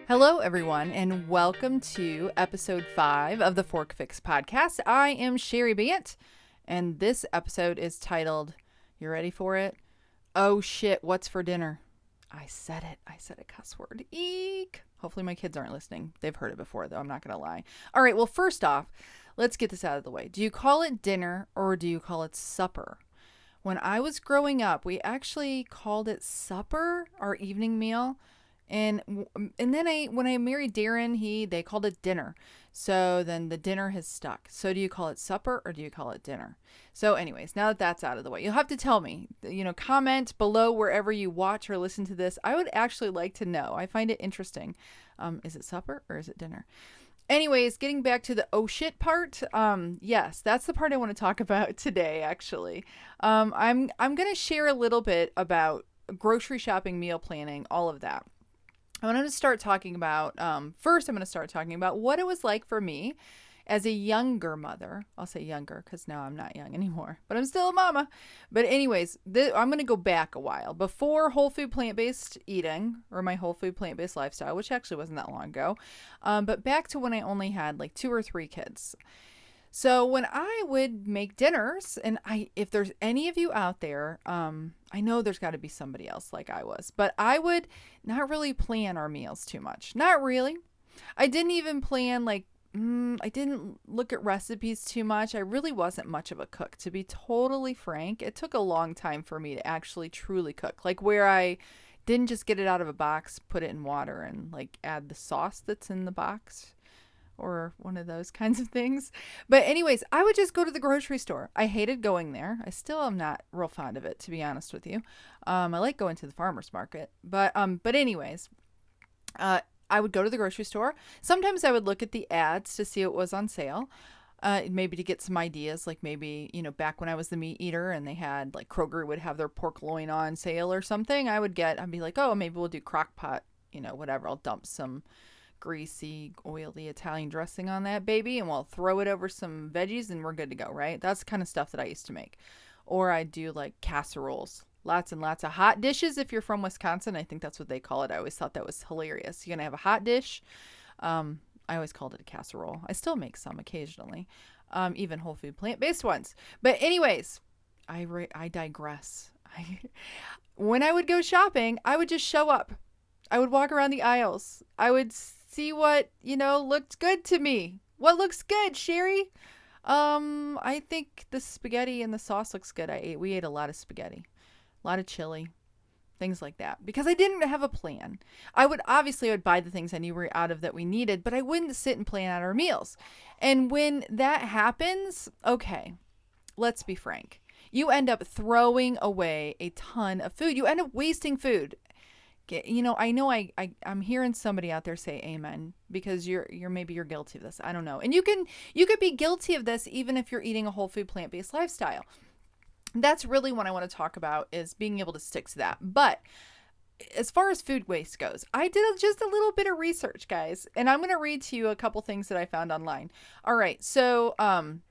Hello, everyone, and welcome to episode 5 of the Fork Fix podcast. I am Cheri Bant, and this episode is titled, you ready for it? Oh shit, what's for dinner? I said it. I said a cuss word. Eek. Hopefully my kids aren't listening. They've heard it before, though. I'm not going to lie. All right, well, first off, let's get this out of the way. Do you call it dinner or do you call it supper? When I was growing up, we actually called it supper, our evening meal. And then when I married Darren, they called it dinner. So then the dinner has stuck. So do you call it supper or do you call it dinner? So anyways, now that that's out of the way, you'll have to tell me, comment below wherever you watch or listen to this. I would actually like to know. I find it interesting. Is it supper or is it dinner? Anyways, getting back to the oh shit part. Yes, that's the part I want to talk about today, actually. I'm going to share a little bit about grocery shopping, meal planning, all of that. I'm going to start talking about, first I'm going to start talking about what it was like for me as a younger mother. I'll say younger because now I'm not young anymore, but I'm still a mama. But anyways, I'm going to go back a while. Before whole food plant-based eating, or my whole food plant-based lifestyle, which actually wasn't that long ago, but back to when I only had like 2 or 3 kids. So when I would make dinners, and if there's any of you out there, I know there's got to be somebody else like I was, but I would not really plan our meals too much. Not really. I didn't even plan I didn't look at recipes too much. I really wasn't much of a cook, to be totally frank. It took a long time for me to actually truly cook, like where I didn't just get it out of a box, put it in water, and like add the sauce that's in the box, or one of those kinds of things. But anyways, I would just go to the grocery store. I hated going there. I still am not real fond of it, to be honest with you. I like going to the farmer's market. But anyways, I would go to the grocery store. Sometimes I would look at the ads to see what was on sale. Maybe to get some ideas, like maybe, back when I was the meat eater and they had, like Kroger would have their pork loin on sale or something, I'd be like, oh, maybe we'll do crock pot, whatever. I'll dump some greasy, oily Italian dressing on that baby and we'll throw it over some veggies and we're good to go, right? That's the kind of stuff that I used to make. Or I do like casseroles. Lots and lots of hot dishes if you're from Wisconsin. I think that's what they call it. I always thought that was hilarious. You're going to have a hot dish. I always called it a casserole. I still make some occasionally, even whole food plant-based ones. But anyways, I digress. When I would go shopping, I would just show up. I would walk around the aisles. I would see what, looked good to me. What looks good, Cheri? I think the spaghetti and the sauce looks good. We ate a lot of spaghetti, a lot of chili, things like that, because I didn't have a plan. I would buy the things I knew were out of that we needed, but I wouldn't sit and plan out our meals. And when that happens, okay, let's be frank. You end up throwing away a ton of food. You end up wasting food. I know I'm hearing somebody out there say amen, because maybe you're guilty of this. I don't know. And you could be guilty of this even if you're eating a whole food plant-based lifestyle. That's really what I want to talk about, is being able to stick to that. But as far as food waste goes, I did just a little bit of research, guys, and I'm going to read to you a couple things that I found online. All right. So, in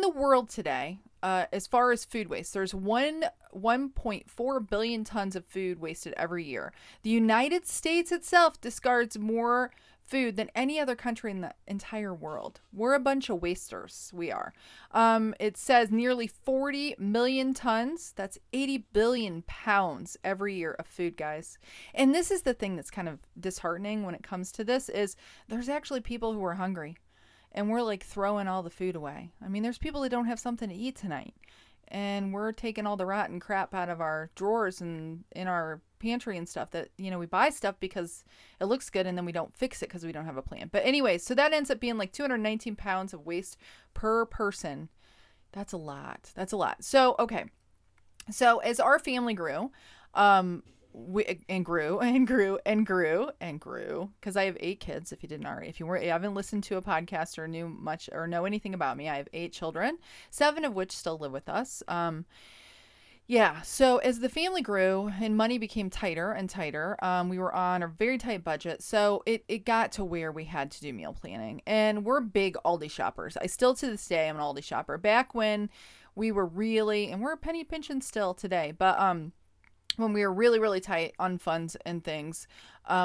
the world today, as far as food waste, there's 1.4 billion tons of food wasted every year. The United States itself discards more food than any other country in the entire world. We're a bunch of wasters. We are. It says nearly 40 million tons. That's 80 billion pounds every year of food, guys. And this is the thing that's kind of disheartening when it comes to this, is there's actually people who are hungry. And we're like throwing all the food away. I mean, there's people that don't have something to eat tonight. And we're taking all the rotten crap out of our drawers and in our pantry and stuff that, we buy stuff because it looks good and then we don't fix it because we don't have a plan. But anyway, so that ends up being like 219 pounds of waste per person. That's a lot. That's a lot. So, okay. So as our family grew, grew, because I have 8 kids. If you didn't already, if you haven't listened to a podcast or knew much or know anything about me, I have 8 children, 7 of which still live with us. So as the family grew and money became tighter and tighter, we were on a very tight budget. So it got to where we had to do meal planning, and we're big Aldi shoppers. I still to this day am an Aldi shopper. Back when we were really, and we're penny pinching still today, but when we were really, really tight on funds and things,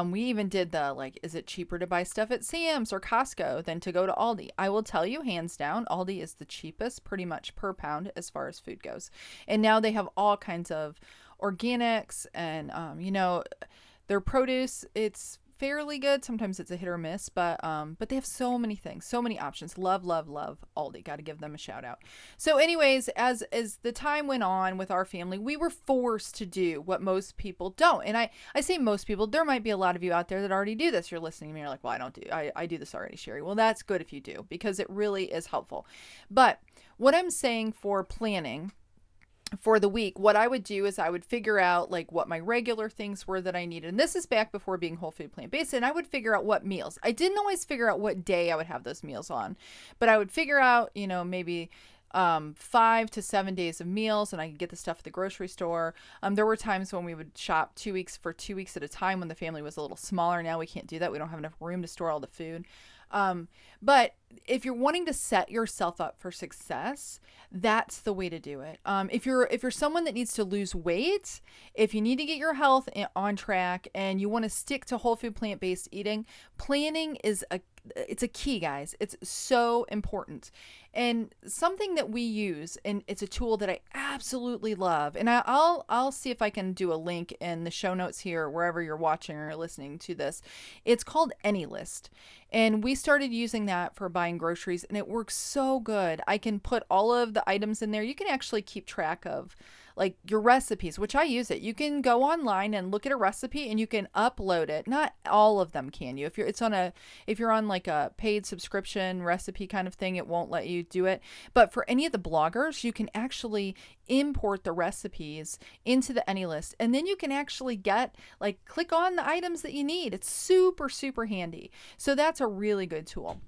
we even did the like, is it cheaper to buy stuff at Sam's or Costco than to go to Aldi? I will tell you, hands down, Aldi is the cheapest pretty much per pound as far as food goes. And now they have all kinds of organics and, their produce. It's fairly good. Sometimes it's a hit or miss, but they have so many things, so many options. Love, love, love Aldi. Got to give them a shout out. So, anyways, as the time went on with our family, we were forced to do what most people don't. And I say most people. There might be a lot of you out there that already do this. You're listening to me. You're like, well, I do this already, Cheri. Well, that's good if you do, because it really is helpful. But what I'm saying for planning for the week, what I would do is I would figure out like what my regular things were that I needed. And this is back before being whole food plant based. And I would figure out what meals. I didn't always figure out what day I would have those meals on, but I would figure out, maybe 5 to 7 days of meals, and I could get the stuff at the grocery store. There were times when we would shop 2 weeks for 2 weeks at a time when the family was a little smaller. Now we can't do that. We don't have enough room to store all the food. But if you're wanting to set yourself up for success, that's the way to do it. If you're someone that needs to lose weight, if you need to get your health on track and you want to stick to whole food plant-based eating, planning is it's a key, guys. It's so important. And something that we use, and it's a tool that I absolutely love. And I'll see if I can do a link in the show notes here, wherever you're watching or listening to this. It's called AnyList. And we started using that for buying groceries, and it works so good. I can put all of the items in there. You can actually keep track of like your recipes, which I use it. You can go online and look at a recipe and you can upload it. Not all of them can you. If you're on like a paid subscription recipe kind of thing, it won't let you do it. But for any of the bloggers, you can actually import the recipes into the AnyList, and then you can actually click on the items that you need. It's super, super handy. So that's a really good tool.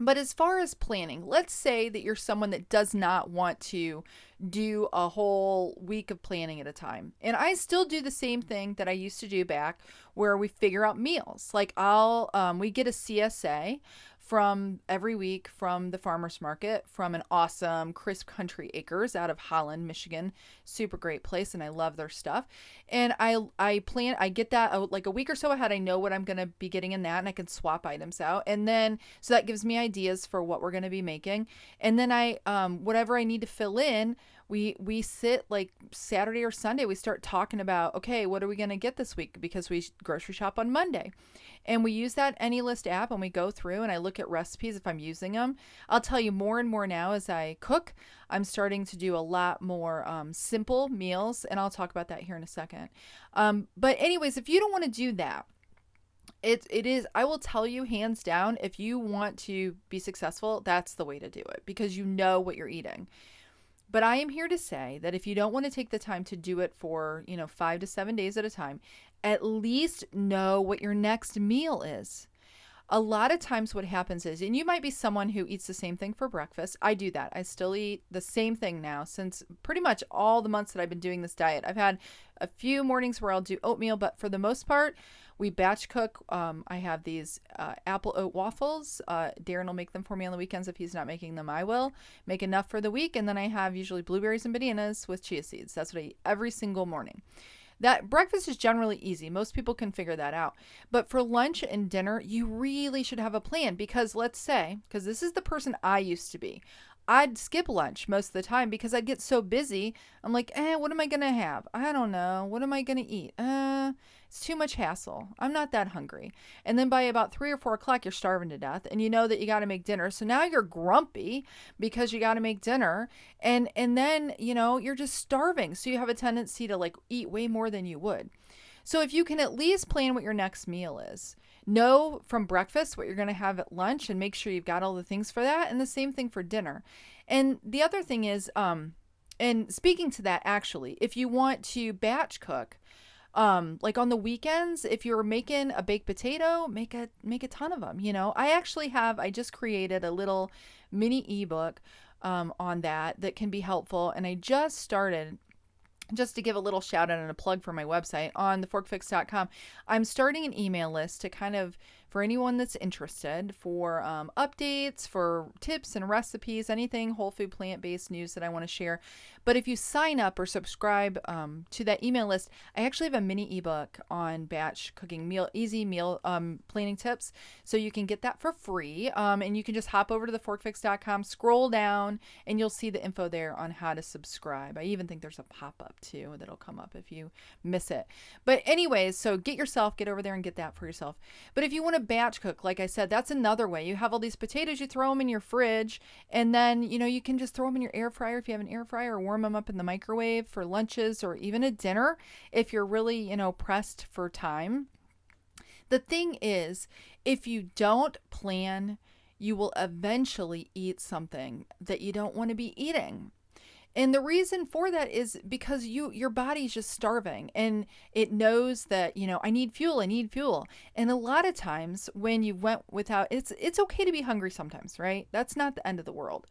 But as far as planning, let's say that you're someone that does not want to do a whole week of planning at a time. And I still do the same thing that I used to do back, where we figure out meals. Like we get a CSA from every week from the farmer's market from an awesome Crisp Country Acres out of Holland, Michigan. Super great place, and I love their stuff. And I get that like a week or so ahead. I know what I'm going to be getting in that, and I can swap items out. And then, so that gives me ideas for what we're going to be making. And then whatever I need to fill in, we sit like Saturday or Sunday, we start talking about, okay, what are we going to get this week? Because we grocery shop on Monday. And we use that AnyList app, and we go through and I look at recipes if I'm using them. I'll tell you more and more now as I cook. I'm starting to do a lot more simple meals, and I'll talk about that here in a second. But anyways, if you don't want to do that, it is, I will tell you hands down, if you want to be successful, that's the way to do it, because you know what you're eating. But I am here to say that if you don't want to take the time to do it for, 5 to 7 days at a time, at least know what your next meal is. A lot of times what happens is, and you might be someone who eats the same thing for breakfast. I do that. I still eat the same thing now since pretty much all the months that I've been doing this diet. I've had a few mornings where I'll do oatmeal, but for the most part, we batch cook. I have these apple oat waffles. Darren will make them for me on the weekends. If he's not making them, I will make enough for the week. And then I have usually blueberries and bananas with chia seeds. That's what I eat every single morning. That breakfast is generally easy. Most people can figure that out. But for lunch and dinner, you really should have a plan, because let's say, because this is the person I used to be, I'd skip lunch most of the time because I'd get so busy. I'm like, what am I going to have? I don't know. What am I going to eat? It's too much hassle. I'm not that hungry. And then by about 3 or 4 o'clock, you're starving to death, and you know that you got to make dinner. So now you're grumpy because you got to make dinner. And then, you're just starving. So you have a tendency to eat way more than you would. So if you can at least plan what your next meal is, know from breakfast what you're going to have at lunch, and make sure you've got all the things for that. And the same thing for dinner. And the other thing is, and speaking to that, actually, if you want to batch cook, like on the weekends, if you're making a baked potato, make a ton of them. I just created a little mini ebook on that can be helpful. And I just started, just to give a little shout out and a plug for my website on theforkfix.com, I'm starting an email list to kind of for anyone that's interested, for updates, for tips and recipes, anything whole food plant-based news that I want to share. But if you sign up or subscribe to that email list, I actually have a mini ebook on batch cooking, easy meal planning tips. So you can get that for free. And you can just hop over to theforkfix.com, scroll down, and you'll see the info there on how to subscribe. I even think there's a pop-up too that'll come up if you miss it. But anyways, so get over there and get that for yourself. But if you want to batch cook, like I said, that's another way. You have all these potatoes, you throw them in your fridge, and then, you can just throw them in your air fryer if you have an air fryer, or warm them up in the microwave for lunches or even a dinner if you're really, pressed for time. The thing is, if you don't plan, you will eventually eat something that you don't want to be eating. And the reason for that is because your body's just starving, and it knows that, I need fuel. And a lot of times when you went without, it's okay to be hungry sometimes, right? That's not the end of the world.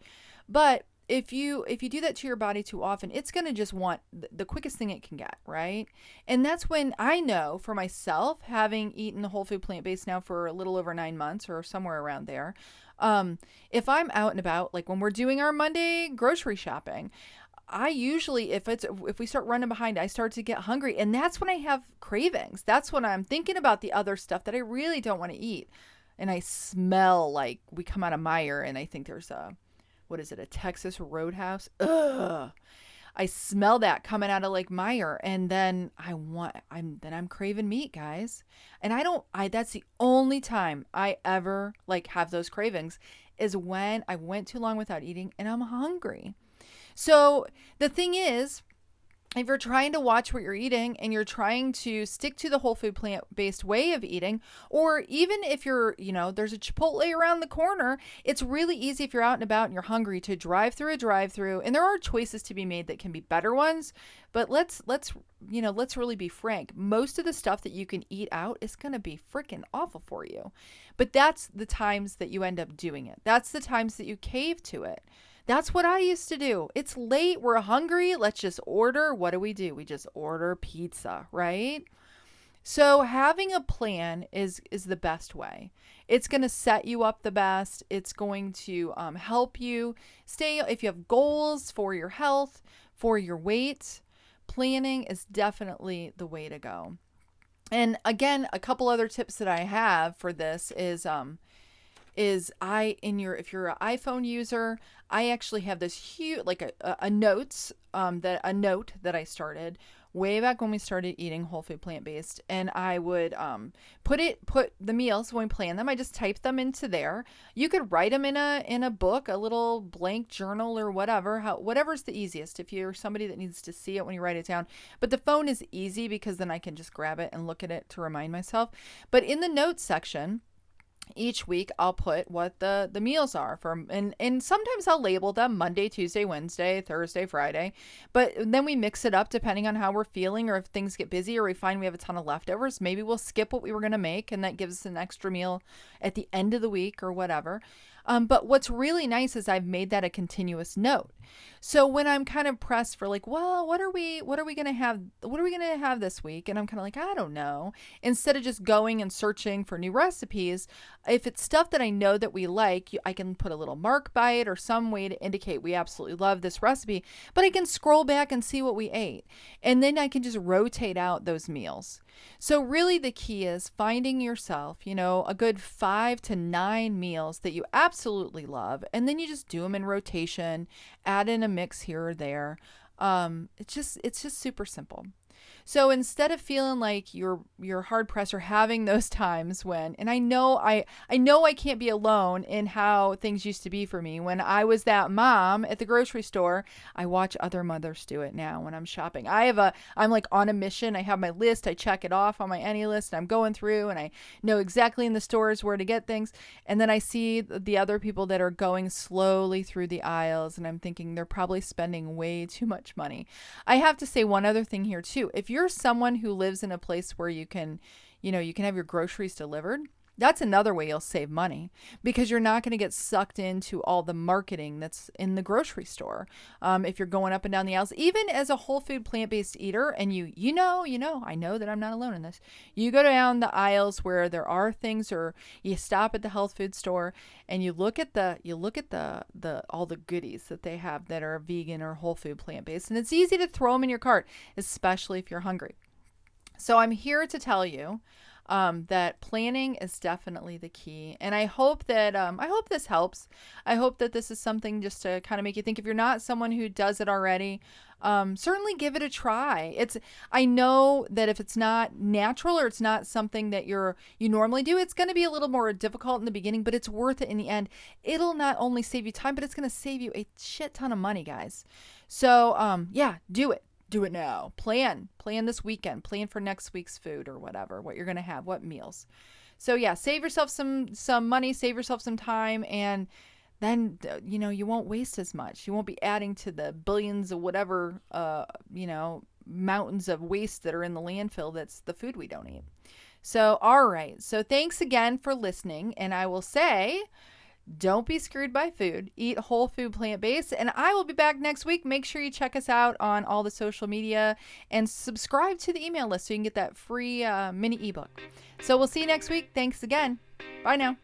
But if you do that to your body too often, it's going to just want the quickest thing it can get, right? And that's when I know for myself, having eaten the whole food plant-based now for a little over 9 months or somewhere around there, if I'm out and about, like when we're doing our Monday grocery shopping, I usually, if we start running behind, I start to get hungry, and that's when I have cravings. That's when I'm thinking about the other stuff that I really don't want to eat. And I smell like we come out of Meijer, and I think there's a Texas Roadhouse? Ugh. I smell that coming out of like Meijer, and then I'm craving meat, guys. And that's the only time I ever have those cravings, is when I went too long without eating and I'm hungry. So the thing is, if you're trying to watch what you're eating and you're trying to stick to the whole food plant-based way of eating, or even if you're, there's a Chipotle around the corner, it's really easy if you're out and about and you're hungry to drive through a drive-through. And there are choices to be made that can be better ones, but let's really be frank. Most of the stuff that you can eat out is going to be freaking awful for you. But that's the times that you end up doing it. That's the times that you cave to it. That's what I used to do. It's late. We're hungry. Let's just order. What do? We just order pizza, right? So having a plan is the best way. It's going to set you up the best. It's going to help you stay. If you have goals for your health, for your weight, planning is definitely the way to go. And again, a couple other tips that I have for this is if you're an iPhone user, I actually have this huge, a note that I started way back when we started eating whole food plant-based. And I would put the meals when we plan them. I just type them into there. You could write them in a book, a little blank journal or whatever's the easiest if you're somebody that needs to see it when you write it down. But the phone is easy because then I can just grab it and look at it to remind myself. But in the notes section, each week I'll put what the meals are and sometimes I'll label them Monday, Tuesday, Wednesday, Thursday, Friday, but then we mix it up depending on how we're feeling, or if things get busy or we find we have a ton of leftovers, maybe we'll skip what we were going to make, and that gives us an extra meal at the end of the week or whatever. But what's really nice is I've made that a continuous note. So when I'm kind of pressed for what are we going to have? What are we going to have this week? And I'm kind of I don't know. Instead of just going and searching for new recipes, if it's stuff that I know that we like, I can put a little mark by it or some way to indicate we absolutely love this recipe, but I can scroll back and see what we ate. And then I can just rotate out those meals. So really the key is finding yourself, a good 5 to 9 meals that you absolutely love. And then you just do them in rotation, add in a mix here or there. It's just super simple. So instead of feeling like you're hard pressed or having those times when, and I know I can't be alone in how things used to be for me. When I was that mom at the grocery store, I watch other mothers do it now when I'm shopping. I'm like on a mission. I have my list. I check it off on my any list, and I'm going through and I know exactly in the stores where to get things. And then I see the other people that are going slowly through the aisles, and I'm thinking they're probably spending way too much money. I have to say one other thing here too. If you're someone who lives in a place where you can have your groceries delivered, That's another way you'll save money because you're not going to get sucked into all the marketing that's in the grocery store. If you're going up and down the aisles, even as a whole food plant based eater, and I know that I'm not alone in this. You go down the aisles where there are things, or you stop at the health food store and you look at the all the goodies that they have that are vegan or whole food plant based, and it's easy to throw them in your cart, especially if you're hungry. So I'm here to tell you that planning is definitely the key. And I hope that I hope this helps. I hope that this is something just to kind of make you think. If you're not someone who does it already, certainly give it a try. I know that if it's not natural or it's not something that you normally do, it's going to be a little more difficult in the beginning, but it's worth it in the end. It'll not only save you time, but it's going to save you a shit ton of money, guys. So yeah, do it. Do it now. Plan this weekend. Plan for next week's food or whatever, what you're going to have, what meals. So yeah, save yourself some money, save yourself some time, and then, you won't waste as much. You won't be adding to the billions of whatever, mountains of waste that are in the landfill. That's the food we don't eat. So, all right. So thanks again for listening. And I will say, don't be screwed by food. Eat whole food, plant-based. And I will be back next week. Make sure you check us out on all the social media and subscribe to the email list so you can get that free mini ebook. So we'll see you next week. Thanks again. Bye now.